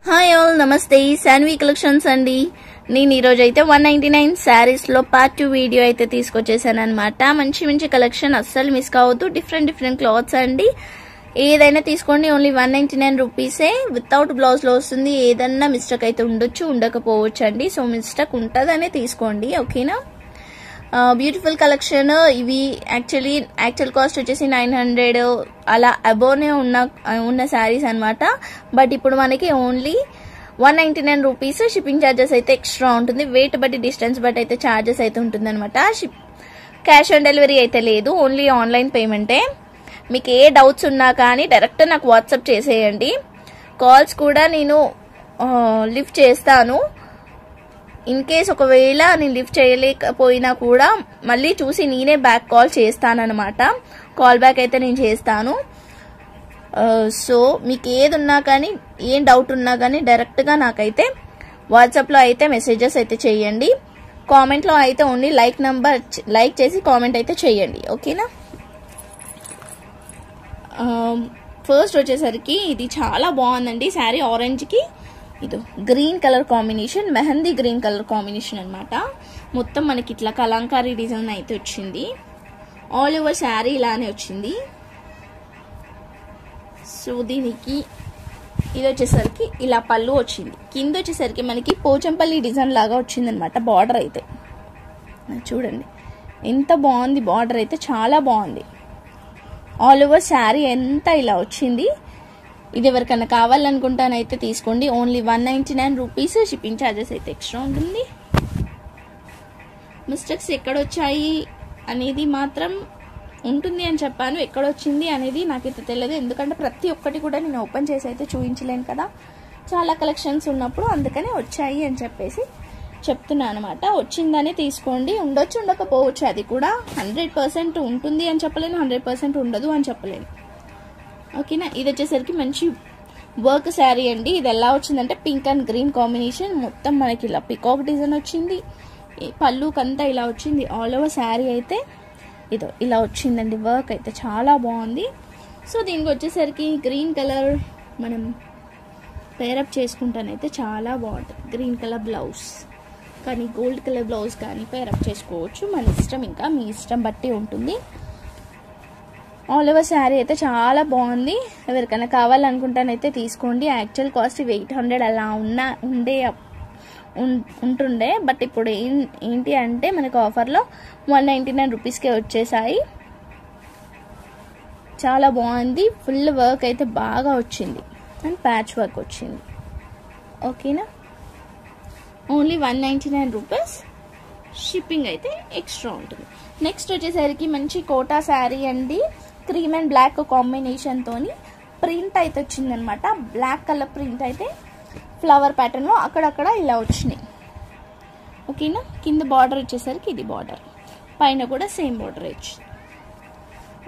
Hi all, నమస్తే. Shanvi collections అండి. నేను ఈరోజు అయితే 199 శారీస్ లో పార్ట్ 2 వీడియో అయితే తీసుకొచ్చేసాను అనమాట. మంచి మంచి కలెక్షన్, అస్సలు మిస్ కావద్దు. డిఫరెంట్ క్లాత్స్ అండి. ఏదైనా తీసుకోండి, ఓన్లీ 199 రూపీసే. వితౌట్ బ్లౌజ్ లో వస్తుంది. ఏదన్నా మిస్టేక్ అయితే ఉండొచ్చు, ఉండకపోవచ్చు అండి. సో మిస్టేక్ ఉంటుందనే తీసుకోండి, ఓకేనా. బ్యూటిఫుల్ కలెక్షన్ ఇవి. యాక్చువల్ కాస్ట్ వచ్చేసి 900 అలా అబోనే ఉన్న శారీస్ అనమాట. బట్ ఇప్పుడు మనకి ఓన్లీ 199 రూపీస్. షిప్పింగ్ ఛార్జెస్ అయితే ఎక్స్ట్రా ఉంటుంది. వెయిట్ బట్టి, డిస్టెన్స్ బట్టి అయితే ఛార్జెస్ అయితే ఉంటుంది అనమాట. క్యాష్ ఆన్ డెలివరీ అయితే లేదు, ఓన్లీ ఆన్లైన్ పేమెంటే. మీకు ఏ డౌట్స్ ఉన్నా కానీ డైరెక్ట్ నాకు వాట్సాప్ చేసేయండి. కాల్స్ కూడా నేను లిఫ్ట్ చేస్తాను. ఇన్ కేస్ ఒకవేళ నేను లిఫ్ట్ చేయలేకపోయినా కూడా మళ్ళీ చూసి నేనే బ్యాక్ కాల్ చేస్తానన్నమాట. కాల్ బ్యాక్ అయితే నేను చేస్తాను. సో మీకు ఏది ఉన్నా కానీ, ఏం డౌట్ ఉన్నా కానీ డైరెక్ట్గా నాకైతే వాట్సాప్లో అయితే మెసేజెస్ అయితే చేయండి. కామెంట్లో అయితే ఓన్లీ లైక్ చేసి కామెంట్ అయితే చేయండి, ఓకేనా. ఫస్ట్ వచ్చేసరికి ఇది చాలా బాగుందండి శారీ. ఆరెంజ్కి ఇది green colour combination, mehndi green colour combination అనమాట. మొత్తం మనకి ఇట్లా కలంకారీ డిజైన్ అయితే వచ్చింది. ఆల్ ఓవర్ శారీ ఇలానే వచ్చింది. సో దీనికి ఇది వచ్చేసరికి ఇలా పళ్ళు వచ్చింది. కింద వచ్చేసరికి మనకి పోచంపల్లి డిజైన్ లాగా వచ్చింది అనమాట. బార్డర్ అయితే చూడండి ఎంత బాగుంది. బార్డర్ అయితే చాలా బాగుంది. ఆల్ ఓవర్ శారీ ఎంత ఇలా వచ్చింది. ఇది ఎవరికైనా కావాలనుకుంటానైతే తీసుకోండి. Only 199 rupees. షిప్పింగ్ ఛార్జెస్ అయితే ఎక్స్ట్రా ఉంటుంది. మిస్టేక్స్ ఎక్కడొచ్చాయి అనేది మాత్రం ఉంటుంది అని చెప్పాను. ఎక్కడొచ్చింది అనేది నాకైతే తెలియదు, ఎందుకంటే ప్రతి ఒక్కటి కూడా నేను ఓపెన్ చేసి అయితే చూపించలేను కదా. చాలా కలెక్షన్స్ ఉన్నప్పుడు అందుకనే వచ్చాయి అని చెప్పేసి చెప్తున్నాను అనమాట. వచ్చిందని తీసుకోండి. ఉండొచ్చు, ఉండకపోవచ్చు. అది కూడా 100% ఉంటుంది అని చెప్పలేను, 100% ఉండదు అని చెప్పలేను, ఓకేనా. ఇది వచ్చేసరికి మంచి వర్క్ శారీ అండి. ఇది ఎలా వచ్చిందంటే పింక్ అండ్ గ్రీన్ కాంబినేషన్. మొత్తం మనకి ఇలా పికాక్ డిజైన్ వచ్చింది. పళ్ళుకంతా ఇలా వచ్చింది. ఆల్ ఓవర్ శారీ అయితే ఇదో ఇలా వచ్చిందండి. వర్క్ అయితే చాలా బాగుంది. సో దీనికి వచ్చేసరికి గ్రీన్ కలర్ మనం పేరప్ చేసుకుంటానైతే చాలా బాగుంటుంది. గ్రీన్ కలర్ బ్లౌజ్ కానీ, గోల్డ్ కలర్ బ్లౌజ్ కానీ పేరప్ చేసుకోవచ్చు. మన ఇష్టం, ఇంకా మీ ఇష్టం బట్టి ఉంటుంది. ఆల్ ఓవర్ శారీ అయితే చాలా బాగుంది. ఎవరికైనా కావాలనుకుంటానైతే తీసుకోండి. యాక్చువల్ కాస్ట్ 800 అలా ఉంటుండే. బట్ ఇప్పుడు ఏంటి అంటే మనకు ఆఫర్లో 199 రూపీస్కే వచ్చేసాయి. చాలా బాగుంది. ఫుల్ వర్క్ అయితే బాగా వచ్చింది అండ్ ప్యాచ్ వర్క్ వచ్చింది, ఓకేనా. Only 199 rupees. షిప్పింగ్ అయితే ఎక్స్ట్రా ఉంటుంది. నెక్స్ట్ వచ్చేసరికి మంచి కోటా శారీ అండి. క్రీమ్ అండ్ బ్లాక్ కాంబినేషన్ తోని ప్రింట్ అయితే వచ్చిందనమాట. బ్లాక్ కలర్ ప్రింట్ అయితే ఫ్లవర్ ప్యాటర్న్ లో అక్కడక్కడ ఇలా వచ్చినాయి, ఓకేనా. కింద బార్డర్ వచ్చేసరికి ఇది బార్డర్, పైన కూడా సేమ్ బార్డర్ వచ్చి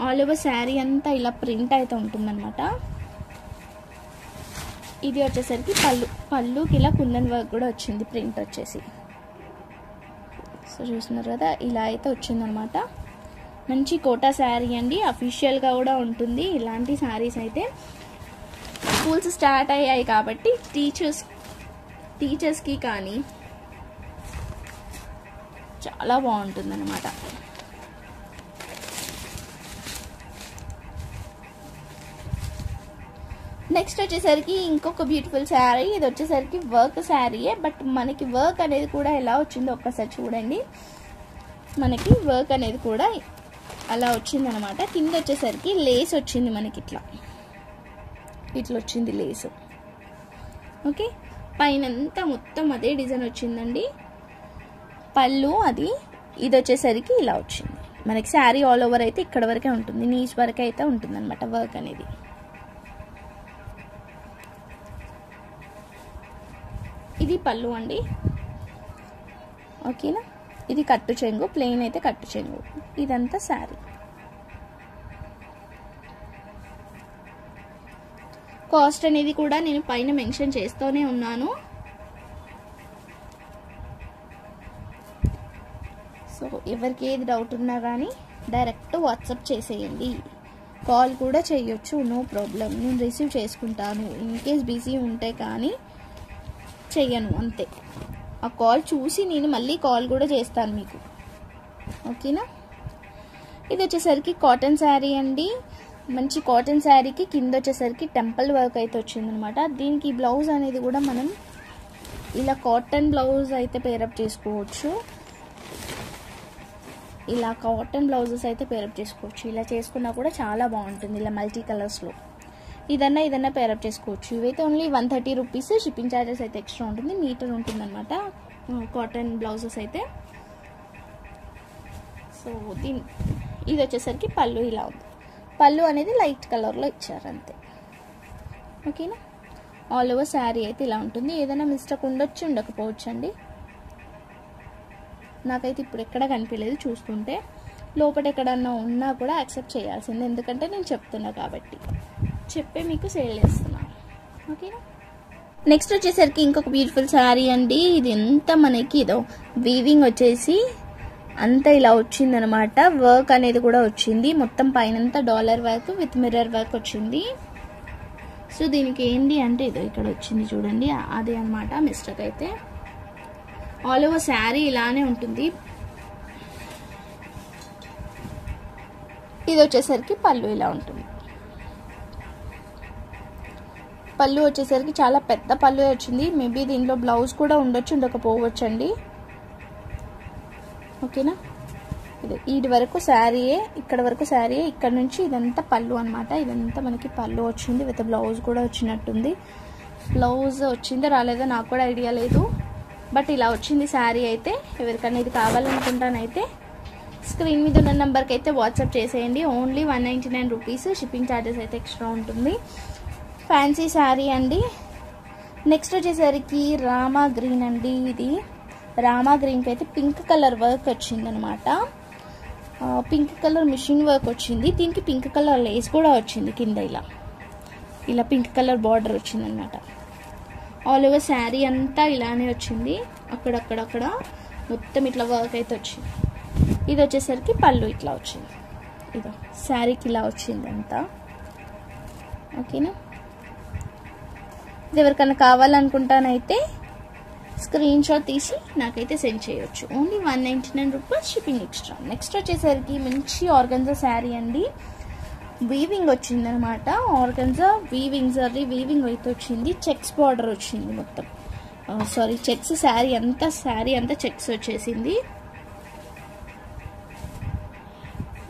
ఆల్ ఓవర్ శారీ అంతా ఇలా ప్రింట్ అయితే ఉంటుందన్నమాట. ఇది వచ్చేసరికి పళ్ళుకి ఇలా కుందన్ వర్క్ కూడా వచ్చింది. ప్రింట్ వచ్చేసి సో చూస్తున్నారు కదా, ఇలా అయితే వచ్చిందనమాట. మంచి కోటా శారీ అండి. అఫీషియల్గా కూడా ఉంటుంది. ఇలాంటి శారీస్ అయితే స్కూల్స్ స్టార్ట్ అయ్యాయి కాబట్టి టీచర్స్కి కానీ చాలా బాగుంటుంది అనమాట. నెక్స్ట్ వచ్చేసరికి ఇంకొక బ్యూటిఫుల్ శారీ. ఇది వచ్చేసరికి వర్క్ శారీయే, బట్ మనకి వర్క్ అనేది కూడా ఎలా వచ్చిందో ఒక్కసారి చూడండి. మనకి వర్క్ అనేది కూడా అలా వచ్చింది అనమాట. కింద వచ్చేసరికి లేస్ వచ్చింది మనకి ఇట్లా వచ్చింది లేస్, ఓకే. పైన అంతా మొత్తం అదే డిజైన్ వచ్చిందండి. పళ్ళు అది. ఇది వచ్చేసరికి ఇలా వచ్చింది మనకి. శారీ ఆల్ ఓవర్ అయితే ఇక్కడ వరకే ఉంటుంది, నీచ్ వరకు అయితే ఉంటుంది అనమాట వర్క్ అనేది. ఇది పళ్ళు అండి, ఓకేనా. ఇది కట్టు చెంగు, ప్లెయిన్ అయితే కట్టు చెంగు. ఇదంతా శారీ. కాస్ట్ అనేది కూడా నేను పైన మెన్షన్ చేస్తూనే ఉన్నాను. సో ఎవరికి ఏది డౌట్ ఉన్నా కానీ డైరెక్ట్ వాట్సాప్ చేసేయండి. కాల్ కూడా చేయొచ్చు, నో ప్రాబ్లం. నేను రిసీవ్ చేసుకుంటాను. ఇన్ కేస్ బిజీ ఉంటే కానీ చెయ్యను అంతే. ఆ కాల్ చూసి నేను మళ్ళీ కాల్ కూడా చేస్తాను మీకు, ఓకేనా. ఇది వచ్చేసరికి కాటన్ శారీ అండి. మంచి కాటన్ శారీకి కింద వచ్చేసరికి టెంపుల్ వర్క్ అయితే వచ్చిందనమాట. దీనికి బ్లౌజ్ అనేది కూడా మనం ఇలా కాటన్ బ్లౌజ్ అయితే పేరప్ చేసుకోవచ్చు. ఇలా కాటన్ బ్లౌజెస్ అయితే పేరప్ చేసుకోవచ్చు. ఇలా చేసుకున్నా కూడా చాలా బాగుంటుంది. ఇలా మల్టీ కలర్స్లో ఇదన్నా పేరప్ చేసుకోవచ్చు. ఇవైతే ఓన్లీ 130 రూపీస్. షిప్పింగ్ ఛార్జెస్ అయితే ఎక్స్ట్రా ఉంటుంది. మీటర్ ఉంటుంది అనమాట కాటన్ బ్లౌజెస్ అయితే. సో ఇది వచ్చేసరికి పళ్ళు ఇలా ఉంది. పళ్ళు అనేది లైట్ కలర్లో ఇచ్చారు అంతే, ఓకేనా. ఆల్ ఓవర్ శారీ అయితే ఇలా ఉంటుంది. ఏదైనా మిస్టేక్ ఉండొచ్చు, ఉండకపోవచ్చు అండి. నాకైతే ఇప్పుడు ఎక్కడ కనిపించలేదు చూస్తుంటే. లోపల ఎక్కడన్నా ఉన్నా కూడా యాక్సెప్ట్ చేయాల్సిందే, ఎందుకంటే నేను చెప్తున్నా కాబట్టి చెప్పే మీకు సేల్ చేస్తున్నాను, ఓకేనా. నెక్స్ట్ వచ్చేసరికి ఇంకొక బ్యూటిఫుల్ శారీ అండి. ఇది ఎంత మనకి ఇదో వీవింగ్ వచ్చేసి అంతా ఇలా వచ్చిందనమాట. వర్క్ అనేది కూడా వచ్చింది మొత్తం పైనంతా dollar work with mirror work వచ్చింది. సో దీనికి ఏంటి అంటే ఇదో ఇక్కడ వచ్చింది చూడండి, అది అనమాట మిస్టేక్ అయితే. ఆల్ ఓవర్ శారీ ఇలానే ఉంటుంది. ఇది వచ్చేసరికి పళ్ళు ఇలా ఉంటుంది. పళ్ళు వచ్చేసరికి చాలా పెద్ద పళ్ళు వచ్చింది. మేబీ దీనిలో బ్లౌజ్ కూడా ఉండొచ్చు, ఉండకపోవచ్చు అండి, ఓకేనా. ఇది వరకు శారీయే, ఇక్కడ వరకు శారీయే, ఇక్కడ నుంచి ఇదంతా పళ్ళు అనమాట. ఇదంతా మనకి పళ్ళు వచ్చింది విత్ బ్లౌజ్ కూడా వచ్చినట్టుంది. బ్లౌజ్ వచ్చిందో రాలేదో నాకు కూడా ఐడియా లేదు, బట్ ఇలా వచ్చింది శారీ అయితే. ఎవరికైనా ఇది కావాలనుకుంటానైతే స్క్రీన్ మీద ఉన్న నెంబర్కి అయితే వాట్సాప్ చేసేయండి. Only 199 rupees. షిప్పింగ్ ఛార్జెస్ అయితే ఎక్స్ట్రా ఉంటుంది. ఫ్యాన్సీ శారీ అండి. నెక్స్ట్ వచ్చేసరికి రామా గ్రీన్ అండి. ఇది రామా గ్రీన్కి అయితే పింక్ కలర్ వర్క్ వచ్చింది అనమాట. పింక్ కలర్ మిషన్ వర్క్ వచ్చింది. దీనికి పింక్ కలర్ లేస్ కూడా వచ్చింది కింద. ఇలా పింక్ కలర్ బార్డర్ వచ్చింది అనమాట. ఆల్ ఓవర్ శారీ అంతా ఇలానే వచ్చింది. అక్కడక్కడ మొత్తం ఇట్లా వర్క్ అయితే వచ్చింది. ఇది వచ్చేసరికి పళ్ళు ఇట్లా వచ్చింది. ఇదో శారీకి ఇలా వచ్చింది అంతా, ఓకేనా. ఇది ఎవరికైనా కావాలనుకుంటానైతే స్క్రీన్ షాట్ తీసి నాకైతే సెండ్ చేయొచ్చు. Only 199 rupees, shipping extra. Next వచ్చేసరికి మంచి ఆర్గన్జా శారీ అండి. వీవింగ్ వచ్చిందనమాట. ఆర్గన్జా వీవింగ్ జరీ వీవింగ్ అయితే వచ్చింది. చెక్స్ బార్డర్ వచ్చింది మొత్తం. చెక్స్ శారీ అంతా చెక్స్ వచ్చేసింది.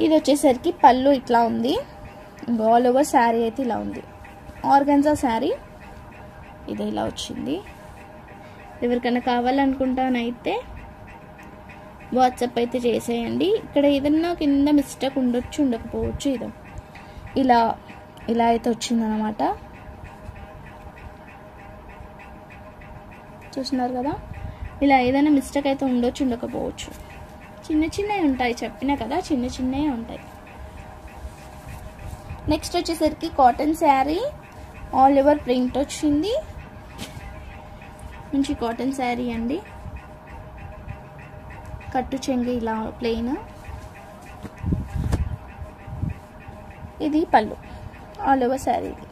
ఇది వచ్చేసరికి పళ్ళు ఇట్లా ఉంది. ఆల్ ఓవర్ శారీ అయితే ఇలా ఉంది. ఆర్గన్జా శారీ ఇది ఇలా వచ్చింది. ఎవరికైనా కావాలనుకుంటానైతే వాట్సాప్ అయితే చేసేయండి. ఇక్కడ ఏదన్నా కింద మిస్టేక్ ఉండొచ్చు, ఉండకపోవచ్చు. ఇలా అయితే వచ్చిందనమాట. చూస్తున్నారు కదా, ఇలా ఏదైనా మిస్టేక్ అయితే ఉండొచ్చు, ఉండకపోవచ్చు. చిన్నవి ఉంటాయి, చెప్పినా కదా, చిన్నవి ఉంటాయి. నెక్స్ట్ వచ్చేసరికి cotton sari. All over print వచ్చింది. మంచి కాటన్ శారీ అండి. కట్టు చెంగు ఇలా ప్లెయిన్. ఇది పళ్ళు. ఆల్ ఓవర్ శారీ ఇది,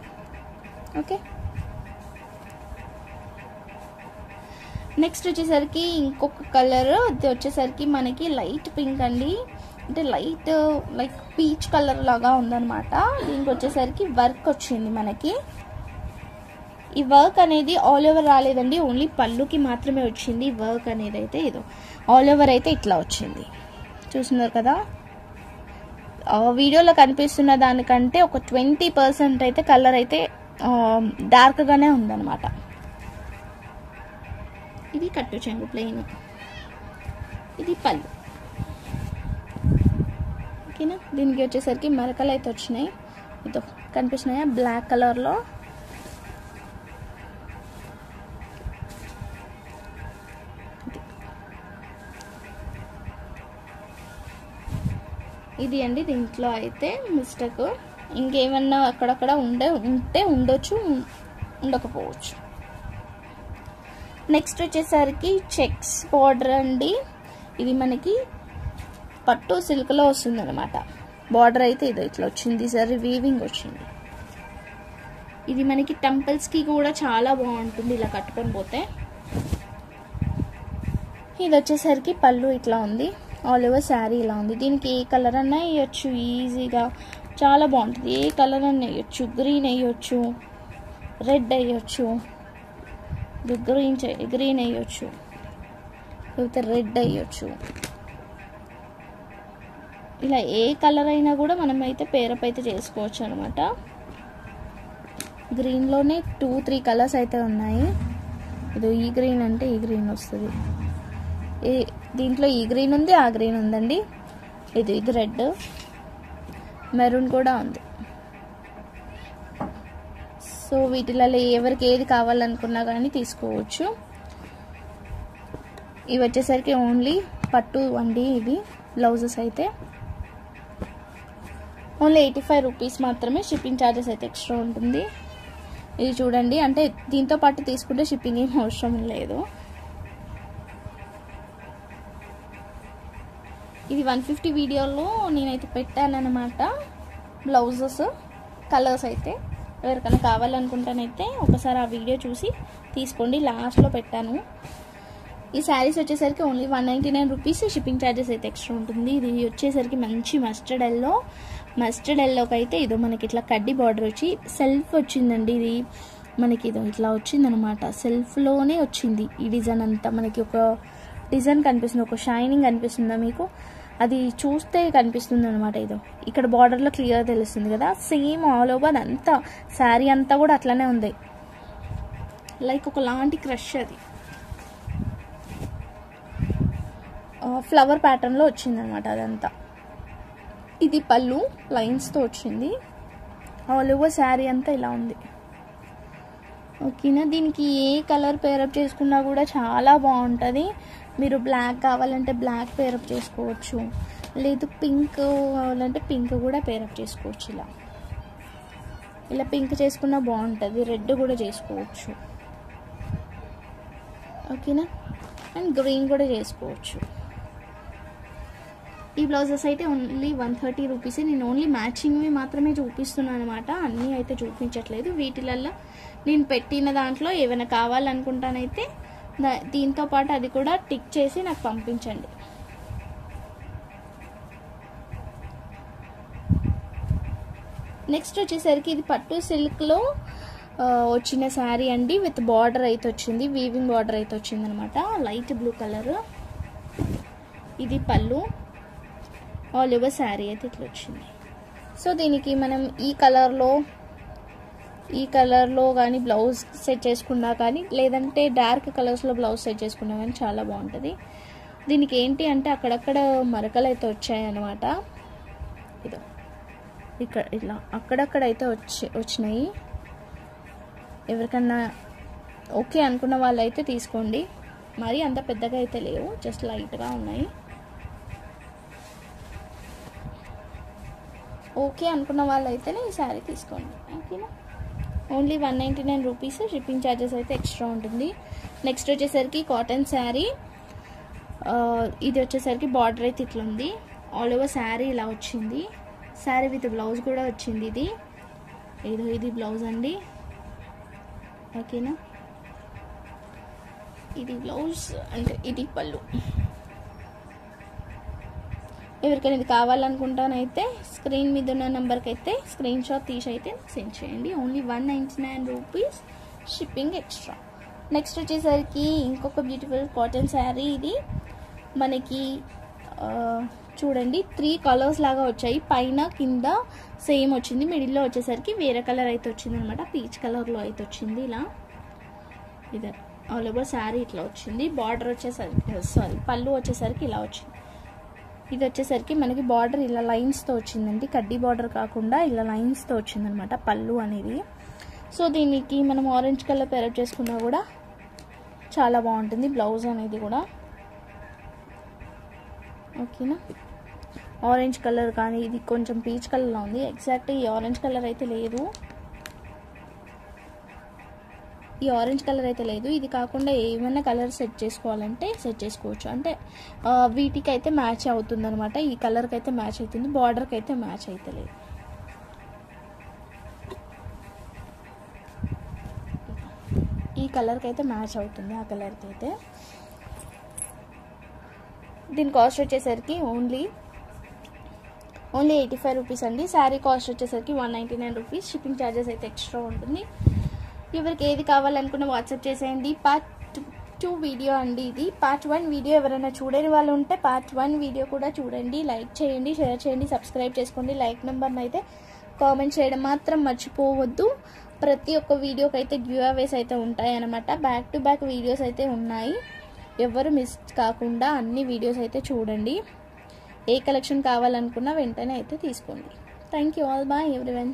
ఓకే. నెక్స్ట్ వచ్చేసరికి ఇంకొక కలర్. ఇది వచ్చేసరికి మనకి లైట్ పింక్ అండి. అంటే లైట్ లైక్ పీచ్ కలర్ లాగా ఉందన్నమాట. దీనికి వచ్చేసరికి వర్క్ వచ్చింది మనకి. ఈ వర్క్ అనేది ఆల్ ఓవర్ రాలేదండి, ఓన్లీ పళ్ళుకి మాత్రమే వచ్చింది వర్క్ అనేది. అయితే ఇదో ఆల్ ఓవర్ అయితే ఇట్లా వచ్చింది. చూస్తున్నారు కదా, వీడియోలో కనిపిస్తున్న దానికంటే ఒక 20% అయితే కలర్ అయితే డార్క్గానే ఉందన్నమాట. ఇది కట్టు చెంగు ప్లెయిన్. ఇది పళ్ళు, ఓకేనా. దీనికి వచ్చేసరికి మరకలు అయితే వచ్చినాయి. ఇదో కనిపిస్తున్నాయా బ్లాక్ కలర్లో. ఇది అండి. దీంట్లో అయితే మిస్టేక్ ఇంకేమన్నా అక్కడక్కడ ఉంటే ఉండొచ్చు, ఉండకపోవచ్చు. నెక్స్ట్ వచ్చేసరికి చెక్స్ బార్డర్ అండి. ఇది మనకి పట్టు సిల్క్లో వస్తుంది అనమాట. బార్డర్ అయితే ఇది ఇట్లా వచ్చింది, సరే వీవింగ్ వచ్చింది. ఇది మనకి టెంపుల్స్కి కూడా చాలా బాగుంటుంది ఇలా కట్టుకొని పోతే. ఇది వచ్చేసరికి పళ్ళు ఇట్లా ఉంది, ఆల్ ఓవర్ శారీ ఇలా ఉంది. దీనికి ఏ కలర్ అన్నా వేయచ్చు ఈజీగా, చాలా బాగుంటుంది. ఏ కలర్ అన్నా వేయచ్చు, గ్రీన్ వేయచ్చు, రెడ్ వేయచ్చు, గ్రీన్ వేయచ్చు, లేకపోతే రెడ్ వేయచ్చు. ఇలా ఏ కలర్ అయినా కూడా మనం అయితే పేరప్ అయితే చేసుకోవచ్చు అనమాట. గ్రీన్లోనే 2-3 కలర్స్ అయితే ఉన్నాయి. ఇది ఈ గ్రీన్ అంటే ఈ గ్రీన్ వస్తుంది, దీంట్లో ఈ గ్రీన్ ఉంది, ఆ గ్రీన్ ఉందండి. ఇది రెడ్, మెరూన్ కూడా ఉంది. సో వీటిలలో ఎవరికి ఏది కావాలనుకున్నా కానీ తీసుకోవచ్చు. ఇవి వచ్చేసరికి ఓన్లీ పట్టు అండి. ఇవి బ్లౌజెస్ అయితే ఓన్లీ 85 రూపీస్ మాత్రమే. షిప్పింగ్ ఛార్జెస్ అయితే ఎక్స్ట్రా ఉంటుంది. ఇది చూడండి, అంటే దీంతో పాటు తీసుకుంటే షిప్పింగ్ ఏం అవసరం లేదు. ఇది 150 వీడియోలో నేనైతే పెట్టానన్నమాట బ్లౌజెస్ కలర్స్ అయితే. ఎవరికైనా కావాలనుకుంటానైతే ఒకసారి ఆ వీడియో చూసి తీసుకోండి, లాస్ట్లో పెట్టాను. ఈ శారీస్ వచ్చేసరికి ఓన్లీ 199 రూపీస్. షిప్పింగ్ ఛార్జెస్ అయితే ఎక్స్ట్రా ఉంటుంది. ఇది వచ్చేసరికి మంచి మస్టర్డ్ ఎల్లోకి అయితే ఇదో మనకి ఇట్లా కడ్డీ బార్డర్ వచ్చి సెల్ఫ్ వచ్చిందండి. ఇది మనకి ఇదో ఇట్లా వచ్చిందనమాట, సెల్ఫ్లోనే వచ్చింది ఈ డిజైన్ అంతా. మనకి ఒక డిజైన్ కనిపిస్తుంది, ఒక షైనింగ్ కనిపిస్తుందా మీకు? అది చూస్తే కనిపిస్తుంది అనమాట. ఇదో ఇక్కడ బార్డర్లో క్లియర్ తెలుస్తుంది కదా. సేమ్ ఆల్ ఓవర్ అంతా శారీ అంతా కూడా అట్లానే ఉంది, లైక్ ఒకలాంటి క్రష్. అది ఫ్లవర్ ప్యాటర్న్లో వచ్చిందనమాట అదంతా. ఇది పళ్ళు లైన్స్తో వచ్చింది, ఆల్ ఓవర్ శారీ అంతా ఇలా ఉంది. ఓకేనా, దీనికి ఏ కలర్ పేరప్ చేసుకున్నా కూడా చాలా బాగుంటుంది. మీరు బ్లాక్ కావాలంటే బ్లాక్ పేరప్ చేసుకోవచ్చు, లేదు పింక్ కావాలంటే పింక్ కూడా పేరప్ చేసుకోవచ్చు. ఇలా పింక్ చేసుకున్నా బాగుంటుంది, రెడ్ కూడా చేసుకోవచ్చు. ఓకేనా, అండ్ గ్రీన్ కూడా చేసుకోవచ్చు. ఈ బ్లౌజెస్ అయితే ఓన్లీ 130 రూపీస్. నేను ఓన్లీ మ్యాచింగ్వి మాత్రమే చూపిస్తున్నాను అనమాట, అన్నీ అయితే చూపించట్లేదు. వీటిలల్లో నేను పెట్టిన దాంట్లో ఏమైనా కావాలనుకుంటానైతే దీంతో పాటు అది కూడా టిక్ చేసి నాకు పంపించండి. నెక్స్ట్ వచ్చేసరికి ఇది పట్టు సిల్క్లో వచ్చిన శారీ అండి, విత్ బార్డర్ అయితే వచ్చింది, వీవింగ్ బార్డర్ అయితే వచ్చింది అనమాట, లైట్ బ్లూ కలర్. ఇది పళ్ళు, ఆల్ ఓవర్ శారీ అయితే ఇట్లా వచ్చింది. సో దీనికి మనం ఈ కలర్లో కానీ బ్లౌజ్ సెట్ చేసుకున్నా కానీ, లేదంటే డార్క్ కలర్స్లో బ్లౌజ్ సెట్ చేసుకున్నా కానీ చాలా బాగుంటుంది. దీనికి ఏంటి అంటే అక్కడక్కడ మరకలు అయితే వచ్చాయన్నమాట. ఇదో ఇక్కడ ఇట్లా అక్కడక్కడ అయితే వచ్చినాయి. ఎవరికన్నా ఓకే అనుకున్న వాళ్ళు అయితే తీసుకోండి. మరి అంత పెద్దగా అయితే లేవు, జస్ట్ లైట్గా ఉన్నాయి. ఓకే అనుకున్న వాళ్ళు అయితేనే ఈ శారీ తీసుకోండి. ఓకేనా, ఓన్లీ 199 రూపీస్. షిప్పింగ్ ఛార్జెస్ అయితే ఎక్స్ట్రా ఉంటుంది. నెక్స్ట్ వచ్చేసరికి కాటన్ శారీ. ఇది వచ్చేసరికి బార్డర్ అయితే ఇట్లా ఉంది, ఆల్ ఓవర్ శారీ ఇలా వచ్చింది. శారీ విత్ బ్లౌజ్ కూడా వచ్చింది. ఇది బ్లౌజ్ అండి. ఓకేనా, ఇది బ్లౌజ్ అంటే ఇది పళ్ళు. ఎవరికైనా ఇది కావాలనుకుంటానైతే స్క్రీన్ మీద ఉన్న నెంబర్కి అయితే స్క్రీన్ షాట్ తీసి అయితే సెండ్ చేయండి. Only 199 rupees, shipping extra. Next వచ్చేసరికి ఇంకొక బ్యూటిఫుల్ కాటన్ శారీ. ఇది మనకి చూడండి 3 కలర్స్ లాగా వచ్చాయి, పైన కింద సేమ్ వచ్చింది, మిడిల్లో వచ్చేసరికి వేరే కలర్ అయితే వచ్చింది అనమాట, పీచ్ కలర్లో అయితే వచ్చింది. ఇలా ఇది ఆల్ ఓవర్ శారీ ఇట్లా వచ్చింది. బార్డర్ వచ్చేసరికి పళ్ళు వచ్చేసరికి ఇలా వచ్చింది. ఇది వచ్చేసరికి మనకి బార్డర్ ఇలా లైన్స్తో వచ్చిందండి, కడ్డీ బార్డర్ కాకుండా ఇలా లైన్స్తో వచ్చిందనమాట పళ్ళు అనేది. సో దీనికి మనం ఆరెంజ్ కలర్ పేరప్ చేసుకున్నా కూడా చాలా బాగుంటుంది బ్లౌజ్ అనేది కూడా. ఓకేనా, ఆరెంజ్ కలర్ కానీ ఇది కొంచెం పీచ్ కలర్లో ఉంది, ఎగ్జాక్ట్ ఈ ఆరెంజ్ కలర్ అయితే లేదు, ఈ ఆరెంజ్ కలర్ అయితే లేదు. ఇది కాకుండా ఏమైనా కలర్ సెట్ చేసుకోవాలంటే సెట్ చేసుకోవచ్చు, అంటే వీటికి అయితే మ్యాచ్ అవుతుంది అనమాట. ఈ కలర్కి అయితే మ్యాచ్ అవుతుంది, బార్డర్కి అయితే మ్యాచ్ అయితే లేదు. ఈ కలర్కి అయితే మ్యాచ్ అవుతుంది, ఆ కలర్కి అయితే. దీని కాస్ట్ వచ్చేసరికి ఓన్లీ 85 రూపీస్ అండి. శారీ కాస్ట్ వచ్చేసరికి 199 రూపీస్. షిప్పింగ్ ఛార్జెస్ అయితే ఎక్స్ట్రా ఉంటుంది. ఎవరికి ఏది కావాలనుకున్న వాట్సాప్ చేసేయండి. పార్ట్ 2 వీడియో అండి ఇది. పార్ట్ 1 వీడియో ఎవరైనా చూడని వాళ్ళు ఉంటే పార్ట్ 1 వీడియో కూడా చూడండి. లైక్ చేయండి, షేర్ చేయండి, సబ్స్క్రైబ్ చేసుకోండి. లైక్ నెంబర్ని అయితే కామెంట్ చేయడం మాత్రం మర్చిపోవద్దు. ప్రతి ఒక్క వీడియోకి అయితే గివ్ అవేస్ అయితే ఉంటాయి అన్నమాట. బ్యాక్ టు బ్యాక్ వీడియోస్ అయితే ఉన్నాయి. ఎవరు మిస్ కాకుండా అన్ని వీడియోస్ అయితే చూడండి. ఏ కలెక్షన్ కావాలనుకున్నా వెంటనే అయితే తీసుకోండి. Thank you all. Bye everyone.